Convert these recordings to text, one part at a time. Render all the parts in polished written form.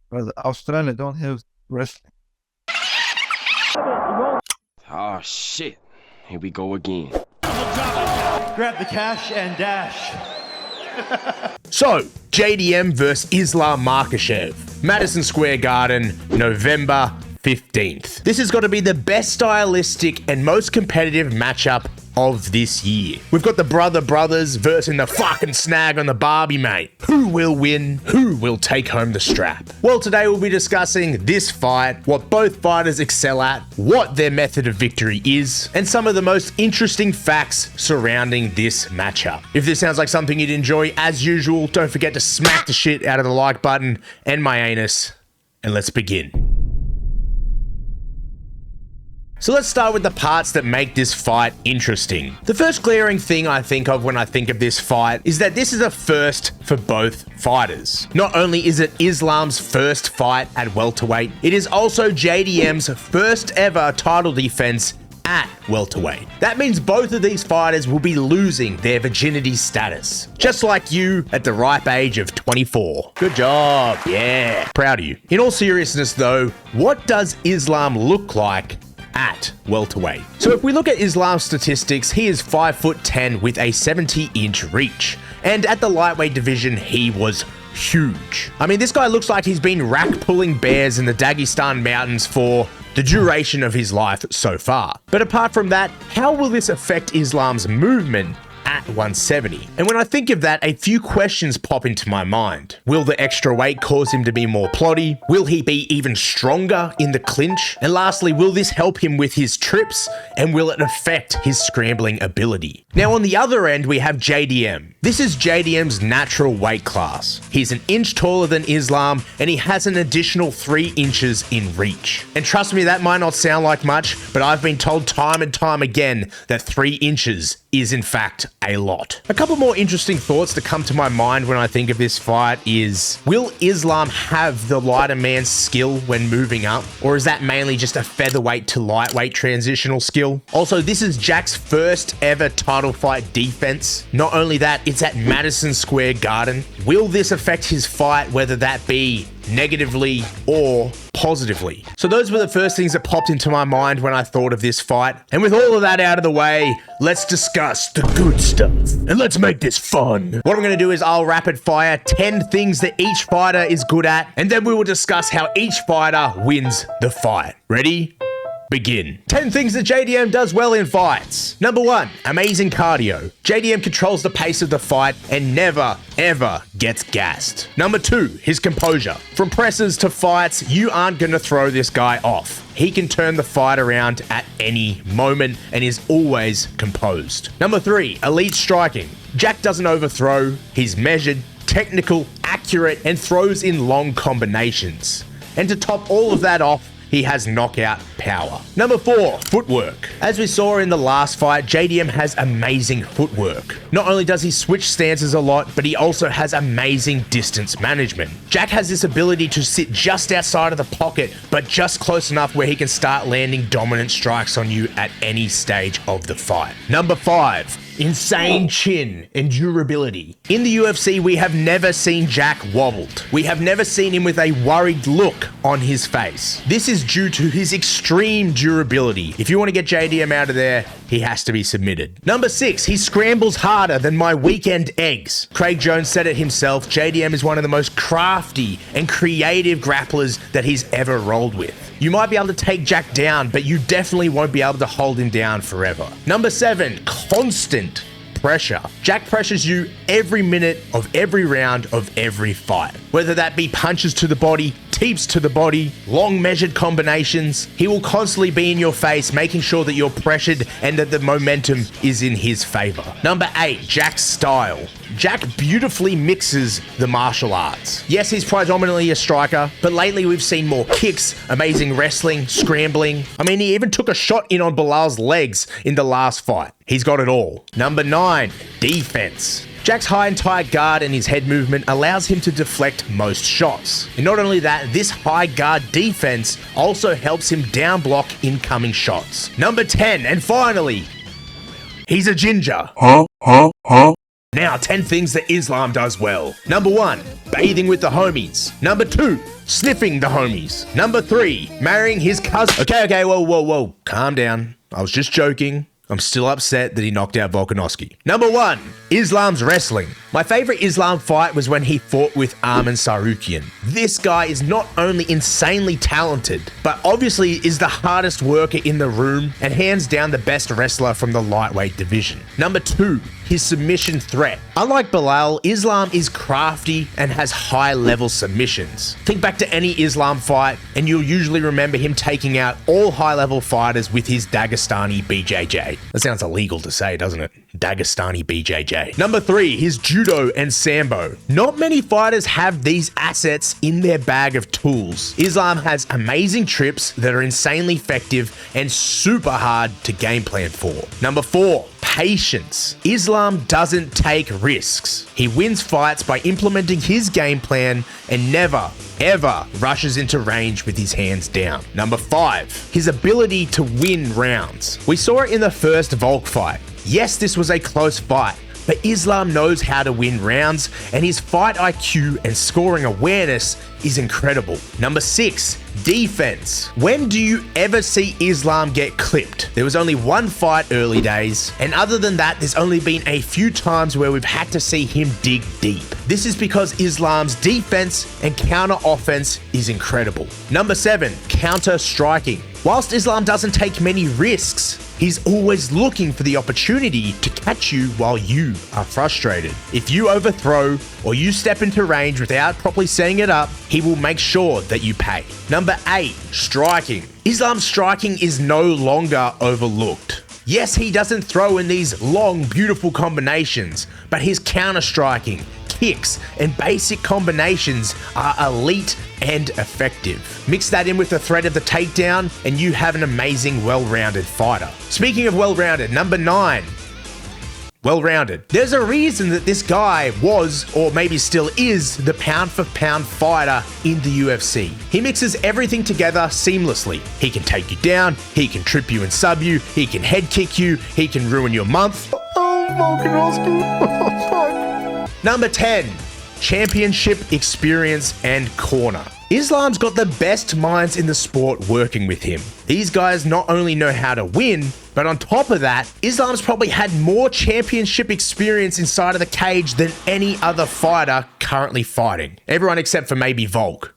Well, Australia don't have wrestling. Oh shit. Here we go again. Grab the cash and dash. So, JDM versus Islam Makhachev, Madison Square Garden, November 15th. This has got to be the best stylistic and most competitive matchup of this year. We've got the brothers versus the fucking snag on the Barbie, mate. Who will win? Who will take home the strap? Well, today we'll be discussing this fight, what both fighters excel at, what their method of victory is, and some of the most interesting facts surrounding this matchup. If this sounds like something you'd enjoy, as usual, don't forget to smack the shit out of the like button and my anus, and let's begin. So let's start with the parts that make this fight interesting. The first glaring thing I think of when I think of this fight is that this is a first for both fighters. Not only is it Islam's first fight at welterweight, it is also JDM's first ever title defense at welterweight. That means both of these fighters will be losing their virginity status. Just like you at the ripe age of 24. Good job, yeah. Proud of you. In all seriousness though, what does Islam look like at welterweight? So if we look at Islam's statistics, he is 5'10" with a 70-inch reach. And at the lightweight division, he was huge. I mean, this guy looks like he's been rack pulling bears in the Dagestan mountains for the duration of his life so far. But apart from that, how will this affect Islam's movement at 170? And when I think of that, a few questions pop into my mind. Will the extra weight cause him to be more ploddy? Will he be even stronger in the clinch? And lastly, will this help him with his trips? And will it affect his scrambling ability? Now on the other end, we have JDM. This is JDM's natural weight class. He's an inch taller than Islam, and he has an additional 3 inches in reach. And trust me, that might not sound like much, but I've been told time and time again that 3 inches is in fact a lot. A couple more interesting thoughts that come to my mind when I think of this fight is, will Islam have the lighter man's skill when moving up? Or is that mainly just a featherweight to lightweight transitional skill? Also, this is Jack's first ever title fight defense. Not only that, it's at Madison Square Garden. Will this affect his fight, whether that be negatively or positively? So those were the first things that popped into my mind when I thought of this fight. And with all of that out of the way, let's discuss the good stuff. And let's make this fun. What I'm going to do is I'll rapid fire 10 things that each fighter is good at, and then we will discuss how each fighter wins the fight. Ready? Begin. 10 things that JDM does well in fights. Number 1, amazing cardio. JDM controls the pace of the fight and never, ever gets gassed. Number 2, his composure. From presses to fights, you aren't gonna throw this guy off. He can turn the fight around at any moment and is always composed. Number 3, elite striking. Jack doesn't overthrow, he's measured, technical, accurate, and throws in long combinations. And to top all of that off, he has knockout power. Number 4, footwork. As we saw in the last fight, JDM has amazing footwork. Not only does he switch stances a lot, but he also has amazing distance management. Jack has this ability to sit just outside of the pocket, but just close enough where he can start landing dominant strikes on you at any stage of the fight. Number 5, insane chin and durability. In the UFC, we have never seen Jack wobbled. We have never seen him with a worried look on his face. This is due to his extreme durability. If you want to get JDM out of there, he has to be submitted. Number 6, he scrambles harder than my weekend eggs. Craig Jones said it himself, JDM is one of the most crafty and creative grapplers that he's ever rolled with. You might be able to take Jack down, but you definitely won't be able to hold him down forever. Number 7, constant pressure. Jack pressures you every minute of every round of every fight. Whether that be punches to the body, teeps to the body, long measured combinations, he will constantly be in your face, making sure that you're pressured and that the momentum is in his favor. Number 8, Jack's style. Jack beautifully mixes the martial arts. Yes, he's predominantly a striker, but lately we've seen more kicks, amazing wrestling, scrambling. I mean, he even took a shot in on Bilal's legs in the last fight. He's got it all. Number 9, defense. Jack's high and tight guard and his head movement allows him to deflect most shots. And not only that, this high guard defense also helps him down block incoming shots. Number 10, and finally, he's a ginger. Now, 10 things that Islam does well. Number 1, bathing with the homies. Number 2, sniffing the homies. Number 3, marrying his cousin. Okay, whoa. Calm down. I was just joking. I'm still upset that he knocked out Volkanovski. Number 1, Islam's wrestling. My favorite Islam fight was when he fought with Arman Sarukian. This guy is not only insanely talented, but obviously is the hardest worker in the room and hands down the best wrestler from the lightweight division. Number 2, his submission threat. Unlike Bilal, Islam is crafty and has high-level submissions. Think back to any Islam fight, and you'll usually remember him taking out all high-level fighters with his Dagestani BJJ. That sounds illegal to say, doesn't it? Dagestani BJJ. Number 3, his judo and sambo. Not many fighters have these assets in their bag of tools. Islam has amazing trips that are insanely effective and super hard to game plan for. Number 4, patience. Islam doesn't take risks. He wins fights by implementing his game plan and never, ever rushes into range with his hands down. Number 5, his ability to win rounds. We saw it in the first Volk fight. Yes, this was a close fight, but Islam knows how to win rounds, and his fight IQ and scoring awareness is incredible. Number 6, defense. When do you ever see Islam get clipped? There was only one fight early days, and other than that, there's only been a few times where we've had to see him dig deep. This is because Islam's defense and counter offense is incredible. Number 7, counter striking. Whilst Islam doesn't take many risks, he's always looking for the opportunity to catch you while you are frustrated. If you overthrow or you step into range without properly setting it up, he will make sure that you pay. Number 8, striking. Islam's striking is no longer overlooked. Yes, he doesn't throw in these long, beautiful combinations, but his counter striking, kicks, and basic combinations are elite and effective. Mix that in with the threat of the takedown, and you have an amazing, well-rounded fighter. Speaking of well-rounded, number 9, well-rounded. There's a reason that this guy was, or maybe still is, the pound-for-pound fighter in the UFC. He mixes everything together seamlessly. He can take you down, he can trip you and sub you, he can head kick you, he can ruin your month. Number 10, championship experience and corner. Islam's got the best minds in the sport working with him. These guys not only know how to win, but on top of that, Islam's probably had more championship experience inside of the cage than any other fighter currently fighting. Everyone except for maybe Volk.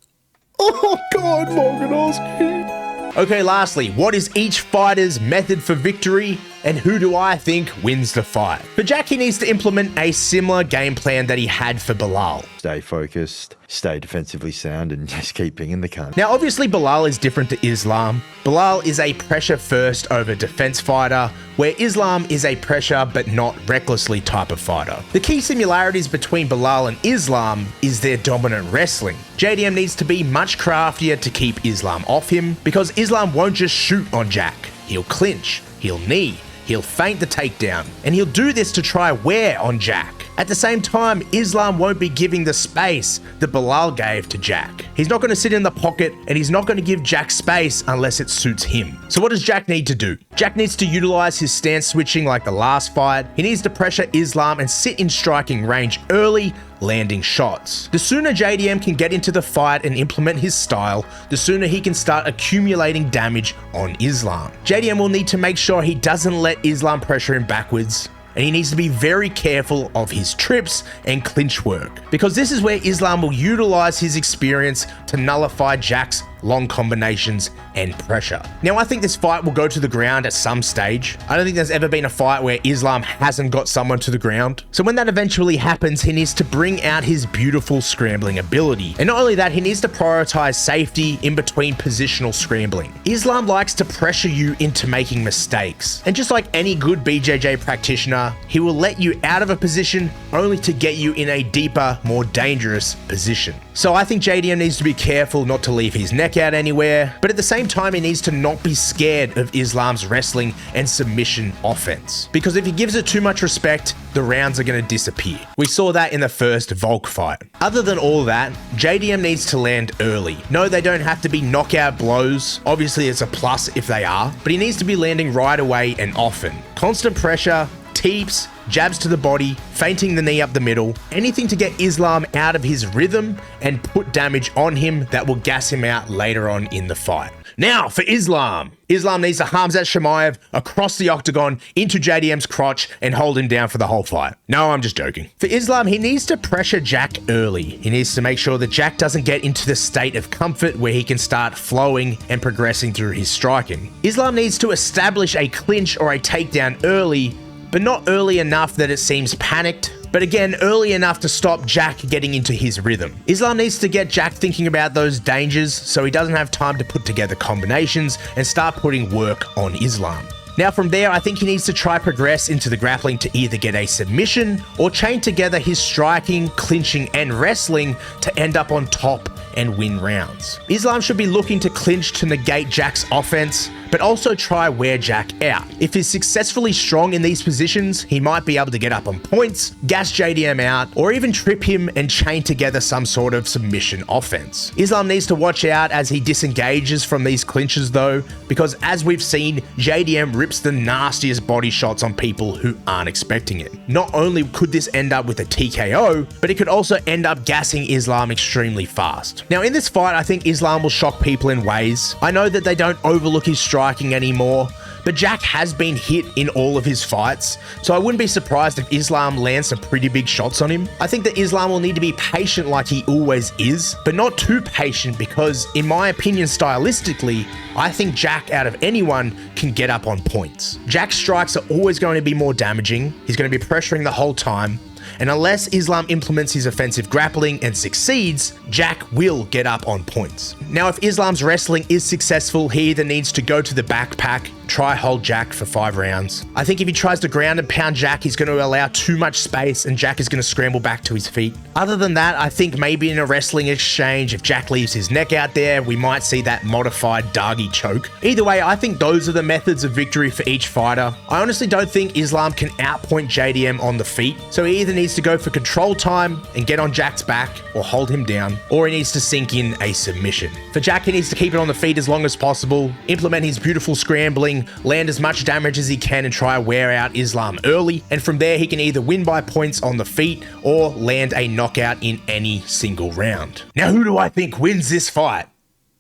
Oh God, Volkanovski. Okay, lastly, what is each fighter's method for victory, and who do I think wins the fight? For Jack, he needs to implement a similar game plan that he had for Bilal. Stay focused, stay defensively sound, and just keep pinging the cunt. Now, obviously, Bilal is different to Islam. Bilal is a pressure first over defense fighter, where Islam is a pressure but not recklessly type of fighter. The key similarities between Bilal and Islam is their dominant wrestling. JDM needs to be much craftier to keep Islam off him, because Islam won't just shoot on Jack. He'll clinch, he'll knee, he'll feint the takedown, and he'll do this to try wear on Jack. At the same time, Islam won't be giving the space that Bilal gave to Jack. He's not going to sit in the pocket, and he's not going to give Jack space unless it suits him. So what does Jack need to do? Jack needs to utilize his stance switching like the last fight. He needs to pressure Islam and sit in striking range early, landing shots. The sooner JDM can get into the fight and implement his style, the sooner he can start accumulating damage on Islam. JDM will need to make sure he doesn't let Islam pressure him backwards, and he needs to be very careful of his trips and clinch work, because this is where Islam will utilize his experience to nullify Jack's long combinations and pressure. Now, I think this fight will go to the ground at some stage. I don't think there's ever been a fight where Islam hasn't got someone to the ground. So when that eventually happens, he needs to bring out his beautiful scrambling ability. And not only that, he needs to prioritize safety in between positional scrambling. Islam likes to pressure you into making mistakes. And just like any good BJJ practitioner, he will let you out of a position only to get you in a deeper, more dangerous position. So I think JDM needs to be careful not to leave his neck out anywhere, but at the same time, he needs to not be scared of Islam's wrestling and submission offense. Because if he gives it too much respect, the rounds are going to disappear. We saw that in the first Volk fight. Other than all that, JDM needs to land early. No, they don't have to be knockout blows. Obviously, it's a plus if they are, but he needs to be landing right away and often. Constant pressure, teeps, jabs to the body, feinting the knee up the middle, anything to get Islam out of his rhythm and put damage on him that will gas him out later on in the fight. Now for Islam. Islam needs to Khamzat Chimaev across the octagon into JDM's crotch and hold him down for the whole fight. No, I'm just joking. For Islam, he needs to pressure Jack early. He needs to make sure that Jack doesn't get into the state of comfort where he can start flowing and progressing through his striking. Islam needs to establish a clinch or a takedown early, but not early enough that it seems panicked, but again, early enough to stop Jack getting into his rhythm. Islam needs to get Jack thinking about those dangers so he doesn't have time to put together combinations and start putting work on Islam. Now from there, I think he needs to try progress into the grappling to either get a submission or chain together his striking, clinching, and wrestling to end up on top and win rounds. Islam should be looking to clinch to negate Jack's offense, but also try wear Jack out. If he's successfully strong in these positions, he might be able to get up on points, gas JDM out, or even trip him and chain together some sort of submission offense. Islam needs to watch out as he disengages from these clinches though, because as we've seen, JDM rips the nastiest body shots on people who aren't expecting it. Not only could this end up with a TKO, but it could also end up gassing Islam extremely fast. Now in this fight, I think Islam will shock people in ways. I know that they don't overlook his striking anymore, but Jack has been hit in all of his fights, so I wouldn't be surprised if Islam lands some pretty big shots on him. I think that Islam will need to be patient like he always is, but not too patient because, in my opinion, stylistically, I think Jack, out of anyone, can get up on points. Jack's strikes are always going to be more damaging, he's going to be pressuring the whole time, and unless Islam implements his offensive grappling and succeeds, Jack will get up on points. Now, if Islam's wrestling is successful, he either needs to go to the backpack, try hold Jack for 5 rounds. I think if he tries to ground and pound Jack, he's going to allow too much space and Jack is going to scramble back to his feet. Other than that, I think maybe in a wrestling exchange, if Jack leaves his neck out there, we might see that modified Dagi choke. Either way, I think those are the methods of victory for each fighter. I honestly don't think Islam can outpoint JDM on the feet, so he either needs to go for control time and get on Jack's back or hold him down, or he needs to sink in a submission. For Jack, he needs to keep it on the feet as long as possible, implement his beautiful scrambling, land as much damage as he can and try to wear out Islam early, and from there he can either win by points on the feet or land a knockout in any single round. Now who do I think wins this fight?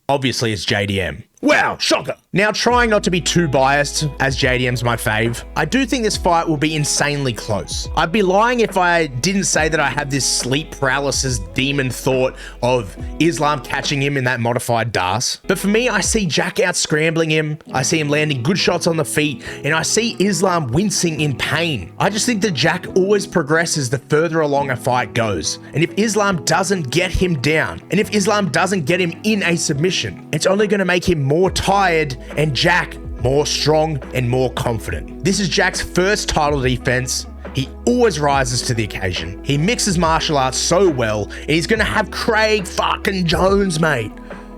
Obviously it's JDM. Wow, shocker! Now, trying not to be too biased, as JDM's my fave, I do think this fight will be insanely close. I'd be lying if I didn't say that I have this sleep paralysis demon thought of Islam catching him in that modified DAS. But for me, I see Jack out scrambling him, I see him landing good shots on the feet, and I see Islam wincing in pain. I just think that Jack always progresses the further along a fight goes. And if Islam doesn't get him down, and if Islam doesn't get him in a submission, it's only going to make him more tired and Jack more strong and more confident. This is Jack's first title defense. He always rises to the occasion. He mixes martial arts so well, and he's gonna have Craig fucking Jones, mate,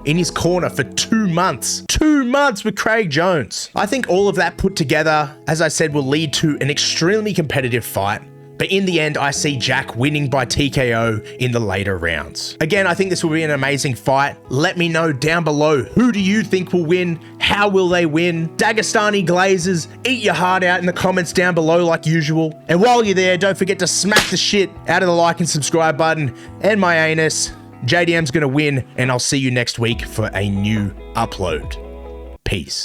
in his corner for 2 months. 2 months with Craig Jones. I think all of that put together, as I said, will lead to an extremely competitive fight. But in the end, I see Jack winning by TKO in the later rounds. Again, I think this will be an amazing fight. Let me know down below, who do you think will win? How will they win? Dagestani Glazers, eat your heart out in the comments down below like usual. And while you're there, don't forget to smack the shit out of the like and subscribe button and my anus. JDM's gonna win, and I'll see you next week for a new upload. Peace.